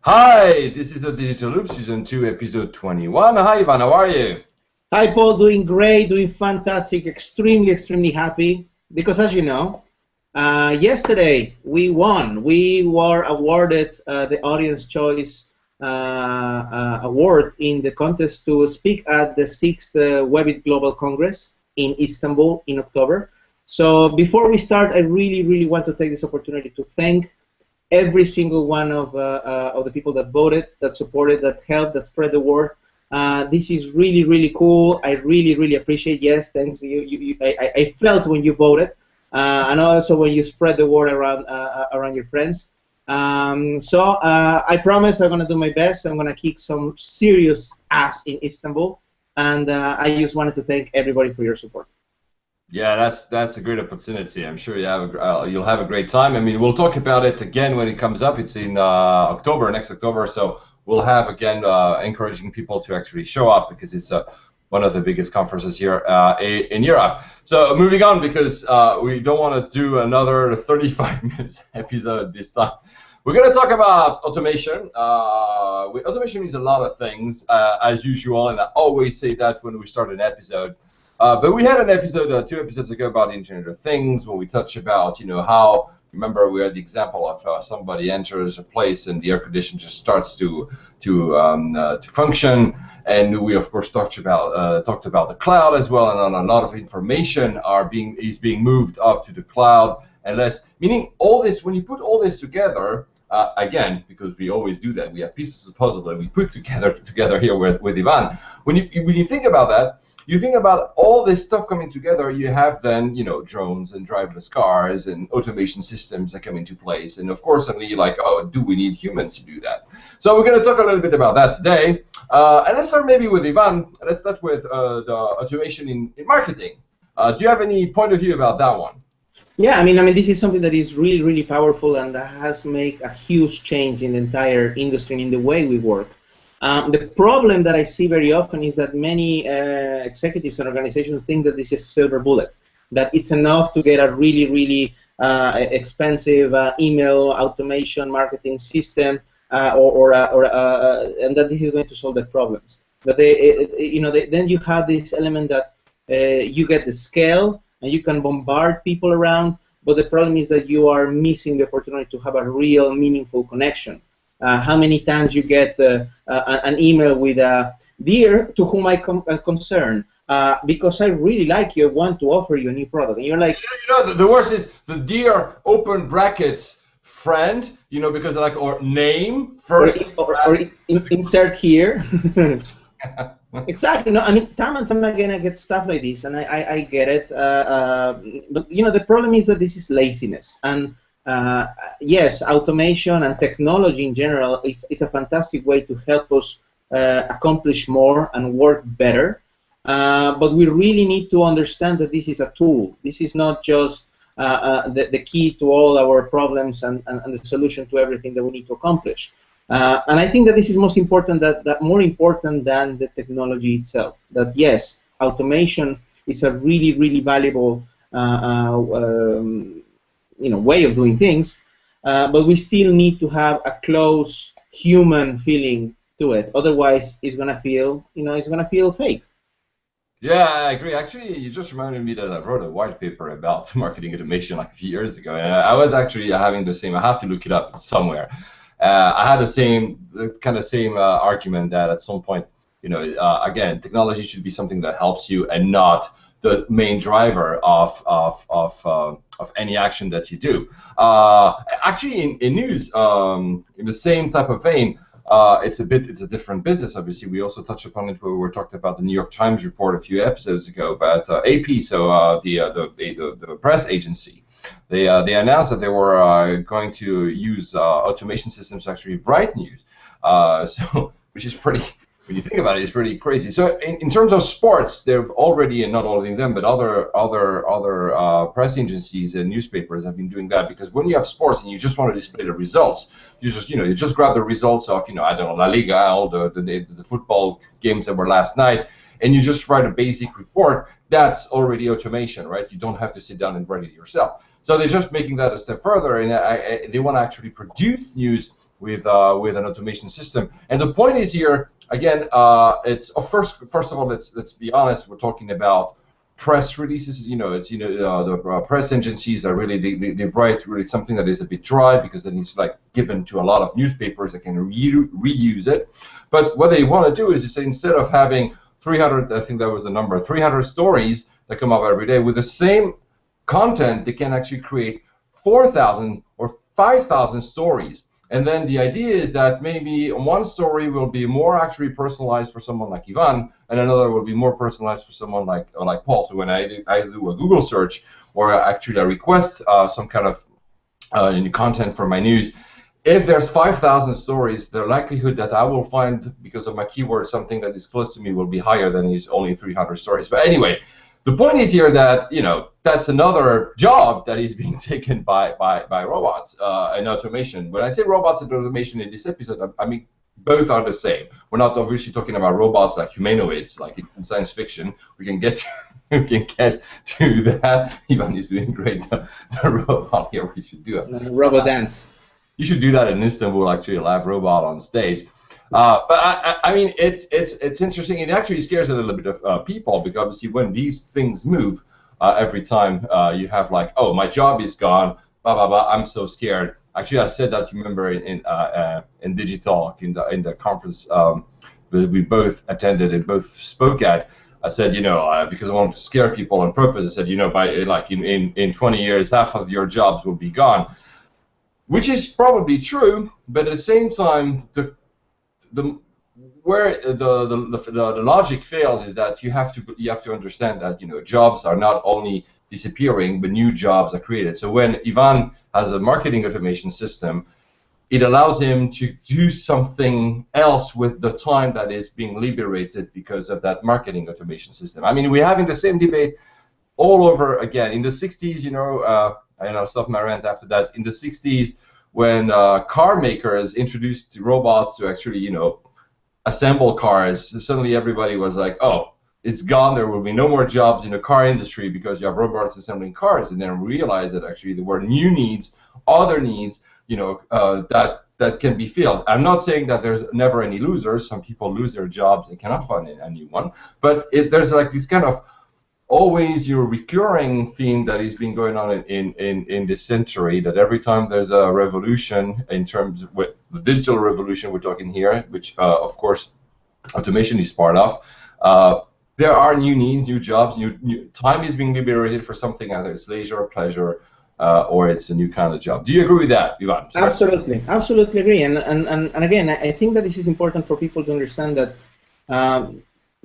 Hi, this is the Digital Loop Season 2, Episode 21. Hi, Ivan, how are you? Hi, Paul. Doing great, doing fantastic, extremely happy. Because as you know, yesterday we won. We were awarded the Audience Choice Award in the contest to speak at the 6th Webit Global Congress in Istanbul in October. So before we start, I really want to take this opportunity to thank every single one of the people that voted, that supported, that helped, that spread the word. This is really cool. I really appreciate. Yes, thanks. I felt when you voted, and also when you spread the word around your friends. I promise I'm gonna do my best. I'm gonna kick some serious ass in Istanbul, and I just wanted to thank everybody for your support. Yeah, that's a great opportunity. I'm sure you'll have a great time. I mean, we'll talk about it again when it comes up. It's in October, next October, so we'll have again encouraging people to actually show up because it's one of the biggest conferences here in Europe. So moving on, because we don't want to do another 35 minutes episode this time. We're going to talk about automation. Automation means a lot of things, as usual, and I always say that when we start an episode. But we had an episode 2 episodes ago about the Internet of Things, where we touched about, how, remember, we had the example of somebody enters a place and the air conditioner just starts to function, and we of course talked about the cloud as well, and a lot of information is being moved up to the cloud, meaning all this, when you put all this together. Again, because we always do that, we have pieces of puzzle that we put together here with Ivan. When you think about that. You think about all this stuff coming together, you have then, drones and driverless cars and automation systems that come into place. And of course, suddenly you're like, oh, do we need humans to do that? So we're going to talk a little bit about that today. And let's start maybe with Ivan. Let's start with the automation in marketing. Do you have any point of view about that one? Yeah, I mean, this is something that is really powerful and that has made a huge change in the entire industry and in the way we work. The problem that I see very often is that many executives and organizations think that this is a silver bullet, that it's enough to get a really expensive email automation marketing system, and that this is going to solve the problems. But then you have this element that you get the scale and you can bombard people around, but the problem is that you are missing the opportunity to have a real meaningful connection. How many times you get an email with "Dear, to whom I concern, because I really like you, I want to offer you a new product," and you're like, the worst is the "dear" open brackets friend, because or name first, or insert here. Exactly. No, time and time again I get stuff like this, and I get it. But the problem is that this is laziness. And yes, automation and technology in general, it's a fantastic way to help us accomplish more and work better. But we really need to understand that this is a tool. This is not just the key to all our problems and the solution to everything that we need to accomplish. And I think that this is most important, that more important than the technology itself. That yes, automation is a really valuable way of doing things, but we still need to have a close human feeling to it. Otherwise, it's gonna feel, fake. Yeah, I agree. Actually, you just reminded me that I wrote a white paper about marketing automation like a few years ago, and I was actually having the same. I have to look it up somewhere. I had the same argument that at some point, again, technology should be something that helps you and not the main driver of any action that you do. Actually, in news, in the same type of vein, it's a different business. Obviously, we also touched upon it when we were talking about the New York Times report a few episodes ago about AP, so the press agency. They announced that they were going to use automation systems to actually write news. Which is pretty. When you think about it, it's pretty crazy. So in terms of sports, they've already, and not only them, but other press agencies and newspapers have been doing that, because when you have sports and you just want to display the results, you just grab the results of I don't know, La Liga, all the football games that were last night, and you just write a basic report. That's already automation, right? You don't have to sit down and write it yourself. So they're just making that a step further, and they want to actually produce news with an automation system. And the point is here again, it's first of all, let's be honest. We're talking about press releases. The press agencies are really they write really something that is a bit dry because then it's like given to a lot of newspapers that can reuse it. But what they want to do is say instead of having 300, I think that was the number, 300 stories that come up every day with the same content, they can actually create 4,000 or 5,000 stories. And then the idea is that maybe one story will be more actually personalized for someone like Ivan, and another will be more personalized for someone like Paul. So when I do a Google search or actually I request some kind of content for my news, if there's 5,000 stories, the likelihood that I will find, because of my keyword, something that is close to me will be higher than is only 300 stories. But anyway, the point is here that that's another job that is being taken by robots and automation. When I say robots and automation in this episode, I mean both are the same. We're not obviously talking about robots like humanoids, like in science fiction. We can get to that. Ivan is doing great. The robot here. We should do it. Robot dance. You should do that in Istanbul. Actually, a live robot on stage. But I mean, it's interesting. It actually scares a little bit of people because obviously when these things move, every time you have like, oh, my job is gone, blah blah blah. I'm so scared. Actually, I said that. Remember in Digitalk in the conference that we both attended and both spoke at. I said, because I wanted to scare people on purpose. I said, by like in 20 years, half of your jobs will be gone, which is probably true. But at the same time, where the logic fails is that you have to understand that jobs are not only disappearing but new jobs are created. So when Ivan has a marketing automation system, it allows him to do something else with the time that is being liberated because of that marketing automation system. I mean, we're having the same debate all over again. In the 60s, I'll stop my rant after that. In the 60s, when car makers introduced robots to actually, assemble cars, suddenly everybody was like, oh, it's gone. There will be no more jobs in the car industry because you have robots assembling cars. And then realized that actually there were new needs, other needs, that can be filled. I'm not saying that there's never any losers. Some people lose their jobs and cannot find a new one. But there's like this kind of always your recurring theme that has been going on in this century, that every time there's a revolution in terms of the digital revolution we're talking here, which of course automation is part of, there are new needs, new jobs, new time is being liberated for something, either it's leisure or pleasure, or it's a new kind of job. Do you agree with that, Ivan? Absolutely agree. And again, I think that this is important for people to understand that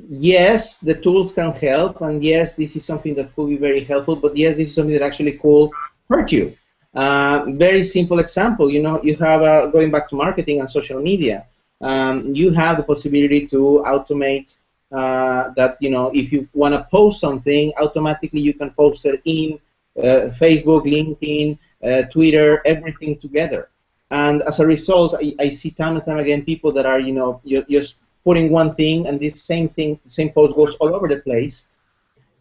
yes, the tools can help, and yes, this is something that could be very helpful, but yes, this is something that actually could hurt you. Very simple example, you have, going back to marketing and social media, you have the possibility to automate that, if you want to post something, automatically you can post it in Facebook, LinkedIn, Twitter, everything together. And as a result, I see time and time again people that are, just putting one thing, and this same thing, the same post goes all over the place,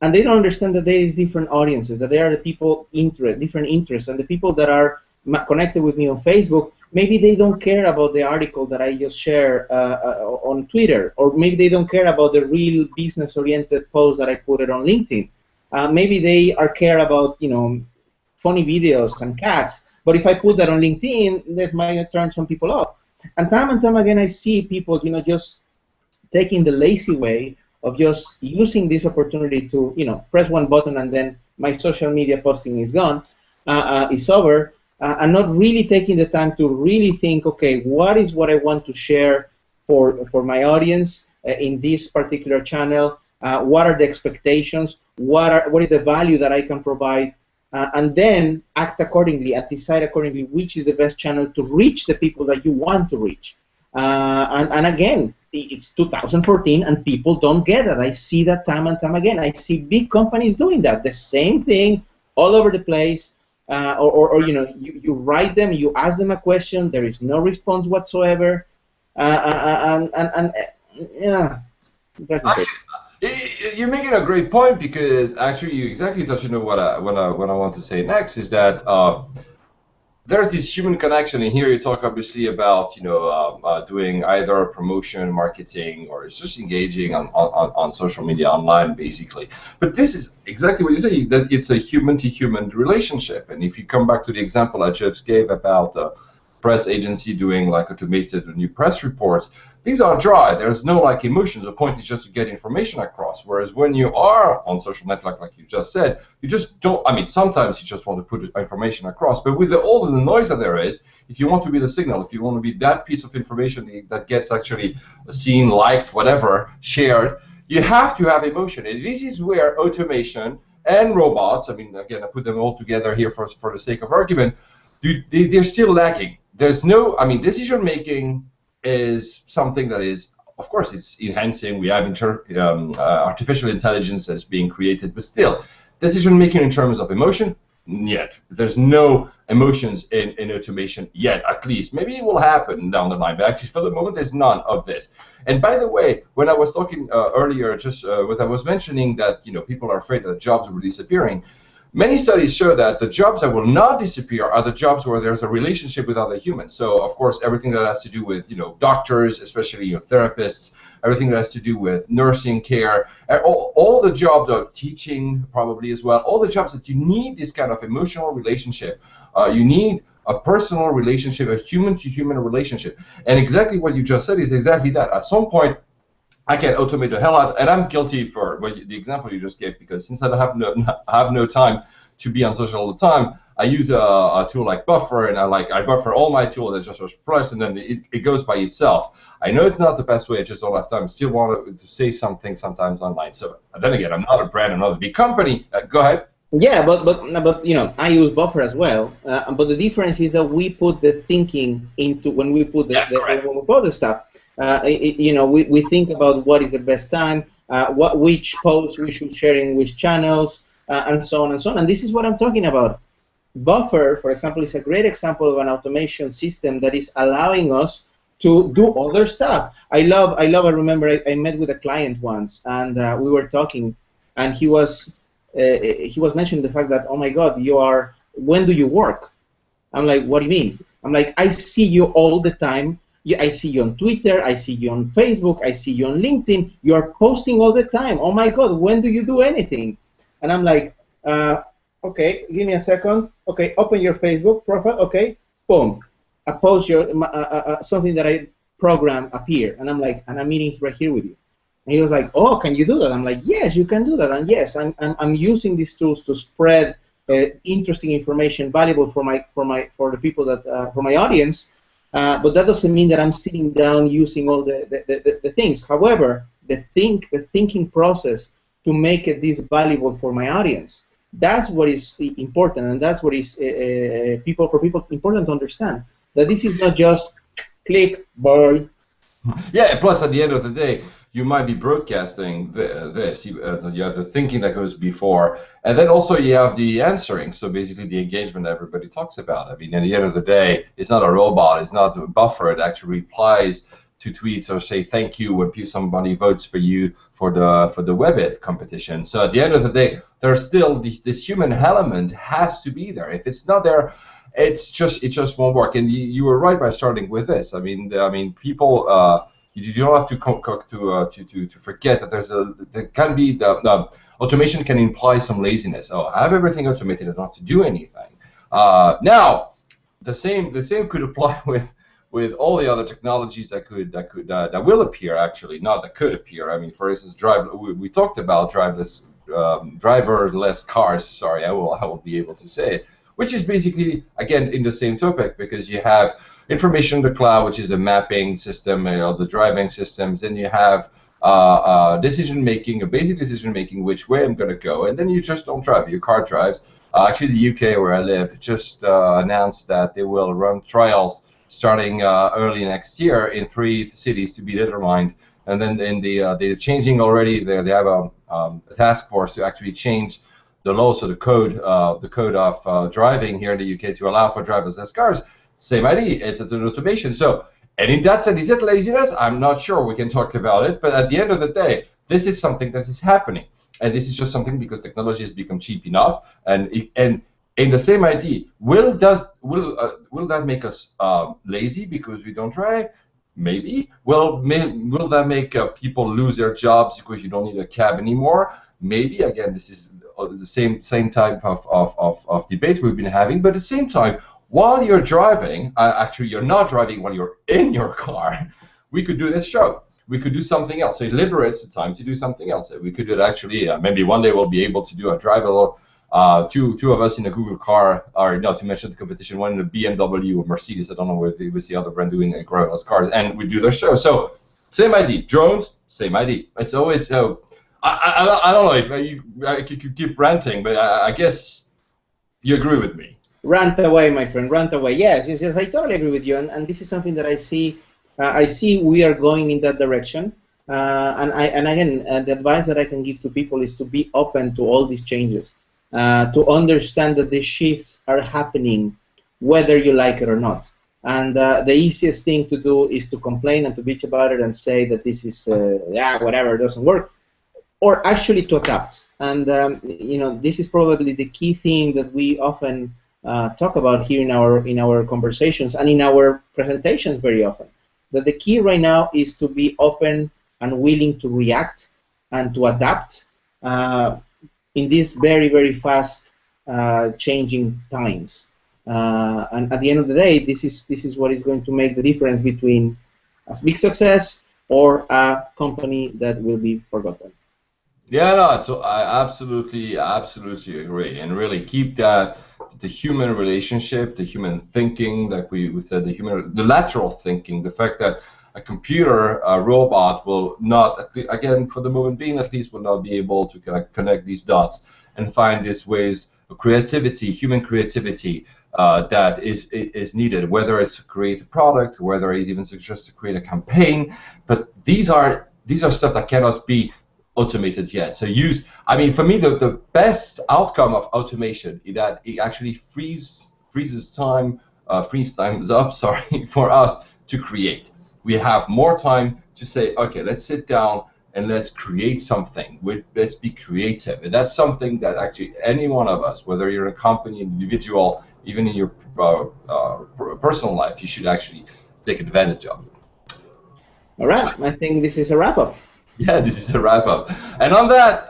and they don't understand that there is different audiences, that there are the people different interests, and the people that are connected with me on Facebook, maybe they don't care about the article that I just share on Twitter, or maybe they don't care about the real business-oriented post that I put it on LinkedIn. Maybe they care about funny videos and cats, but if I put that on LinkedIn, this might turn some people off. And time again, I see people just taking the lazy way of just using this opportunity to, press one button and then my social media posting is gone, is over, and not really taking the time to really think, okay, what I want to share for my audience in this particular channel? What are the expectations? What is the value that I can provide? And then act accordingly and decide accordingly which is the best channel to reach the people that you want to reach. And again, it's 2014 and people don't get it. I see that time and time again. I see big companies doing that. The same thing all over the place. Or you write them, you ask them a question, there is no response whatsoever. Yeah. Actually, you're making a great point, because actually you exactly touched on what I want to say next, is that there's this human connection, and here you talk obviously about doing either promotion, marketing, or it's just engaging on social media, online, basically. But this is exactly what you say, that it's a human-to-human relationship. And if you come back to the example I just gave about press agency doing like automated new press reports, these are dry. There's no like emotions. The point is just to get information across. Whereas when you are on social network, like you just said, you just don't. I mean, sometimes you just want to put information across. But with all the noise that there is, if you want to be the signal, if you want to be that piece of information that gets actually seen, liked, whatever, shared, you have to have emotion. And this is where automation and robots, I mean, again, I put them all together here for the sake of argument, they're still lacking. There's no, I mean, decision making is something that is, of course, it's enhancing. We have artificial intelligence that's being created, but still, decision making in terms of emotion, yet. There's no emotions in automation yet, at least. Maybe it will happen down the line, but actually, for the moment, there's none of this. And by the way, when I was talking earlier, just what I was mentioning that people are afraid that jobs are disappearing. Many studies show that the jobs that will not disappear are the jobs where there's a relationship with other humans. So, of course, everything that has to do with, doctors, especially therapists, everything that has to do with nursing care, all the jobs of teaching probably as well, all the jobs that you need this kind of emotional relationship. You need a personal relationship, a human-to-human relationship. And exactly what you just said is exactly that. At some point, I can automate the hell out, and I'm guilty for the example you just gave, because since I have no time to be on social all the time, I use a tool like Buffer, and I buffer all my tools that just press, and then it goes by itself. I know it's not the best way, I just don't have time. I still want to say something sometimes online. So then again, I'm not a brand, I'm not a big company. Go ahead. Yeah, but I use Buffer as well. But the difference is that we put the thinking into when we put when we put the stuff. We think about what is the best time, which posts we should share in which channels, and so on and so on. And this is what I'm talking about. Buffer, for example, is a great example of an automation system that is allowing us to do other stuff. I remember I met with a client once, and we were talking, and he was mentioning the fact that, oh my God, when do you work? I'm like, what do you mean? I'm like, I see you all the time. I see you on Twitter, I see you on Facebook, I see you on LinkedIn. You're posting all the time. Oh my God, when do you do anything? And I'm like, okay, give me a second. Okay, open your Facebook profile. Okay, boom. A post, something that I program appear. And I'm like, and I'm meeting right here with you. And he was like, oh, can you do that? I'm like, yes, you can do that. And yes, I'm using these tools to spread interesting information, valuable for the people that for my audience. But that doesn't mean that I'm sitting down using all the things. However, the thinking process to make this valuable for my audience, that's what is important, and that's what is important to understand. That this is not just click, buy. Yeah, plus at the end of the day, you might be broadcasting this. You have the thinking that goes before, and then also you have the answering. So basically, the engagement that everybody talks about. I mean, at the end of the day, it's not a robot. It's not a buffer. It actually replies to tweets or say thank you when somebody votes for you for the Webbit competition. So at the end of the day, there's still this human element has to be there. If it's not there, it just won't work. And you were right by starting with this. I mean, people. You don't have to forget that there can be the automation can imply some laziness. Oh, I have everything automated. I don't have to do anything. Now, the same could apply with all the other technologies that will appear. Actually, not that could appear. I mean, for instance, we talked about driverless cars. Sorry, I will be able to say it. Which is basically, again, in the same topic, because you have information in the cloud, which is the mapping system, the driving systems, and you have decision-making, a basic decision-making, which way I'm going to go, and then you just don't drive, your car drives. Actually, the UK, where I live, just announced that they will run trials starting early next year in 3 cities to be determined, and then they're changing already, they have a task force to actually change the law, so the code of driving here in the UK to allow for driverless cars. Same idea, it's an automation. So, and in that sense, is it laziness? I'm not sure. We can talk about it, but at the end of the day, this is something that is happening, and this is just something because technology has become cheap enough, and in the same idea, will that make us lazy because we don't drive? Maybe. Will that make people lose their jobs because you don't need a cab anymore? Maybe. Again, this is the same type of debate we've been having. But at the same time, while you're driving, actually you're not driving while you're in your car, we could do this show. We could do something else. So it liberates the time to do something else. We could do it actually. Maybe one day we'll be able to do a drive along. Two of us in a Google car, or not to mention the competition, one in a BMW or Mercedes. I don't know what was the other brand doing driverless cars, and we do their show. So same idea. Drones, same idea. It's always I don't know if I could keep ranting, but I guess you agree with me. Rant away, my friend. Rant away. Yes, I totally agree with you, and this is something that I see. I see we are going in that direction. And again, the advice that I can give to people is to be open to all these changes. To understand that these shifts are happening whether you like it or not. And the easiest thing to do is to complain and to bitch about it and say that this is, whatever, it doesn't work, or actually to adapt. And this is probably the key thing that we often talk about here in our conversations and in our presentations very often. That the key right now is to be open and willing to react and to adapt in these very, very fast changing times. And at the end of the day, this is what is going to make the difference between a big success or a company that will be forgotten. Yeah, no, I absolutely agree, and really keep the human relationship, the human thinking, like we said, the lateral thinking, the fact that a computer, a robot will not, again, for the moment being at least, will not be able to connect these dots and find these ways of creativity, human creativity that is needed, whether it's to create a product, whether it's even just to create a campaign. But these are stuff that cannot be automated yet. So I mean, for me, the best outcome of automation is that it actually frees time up, sorry, for us to create. We have more time to say, okay, let's sit down and let's create something. Let's be creative. And that's something that actually any one of us, whether you're a company, an individual, even in your personal life, you should actually take advantage of. All right, I think this is a wrap-up. Yeah, this is a wrap-up. And on that,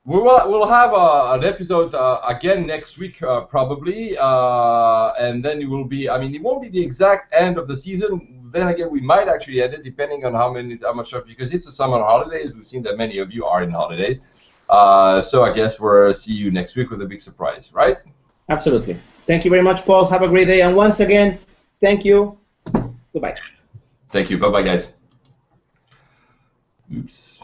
we'll have an episode again next week, probably, and then it will be, I mean, it won't be the exact end of the season. Then again, we might actually end it, depending on how much stuff, because it's the summer holidays. We've seen that many of you are in holidays. So I guess we'll see you next week with a big surprise, right? Absolutely. Thank you very much, Paul. Have a great day. And once again, thank you. Goodbye. Thank you. Bye-bye, guys. Oops.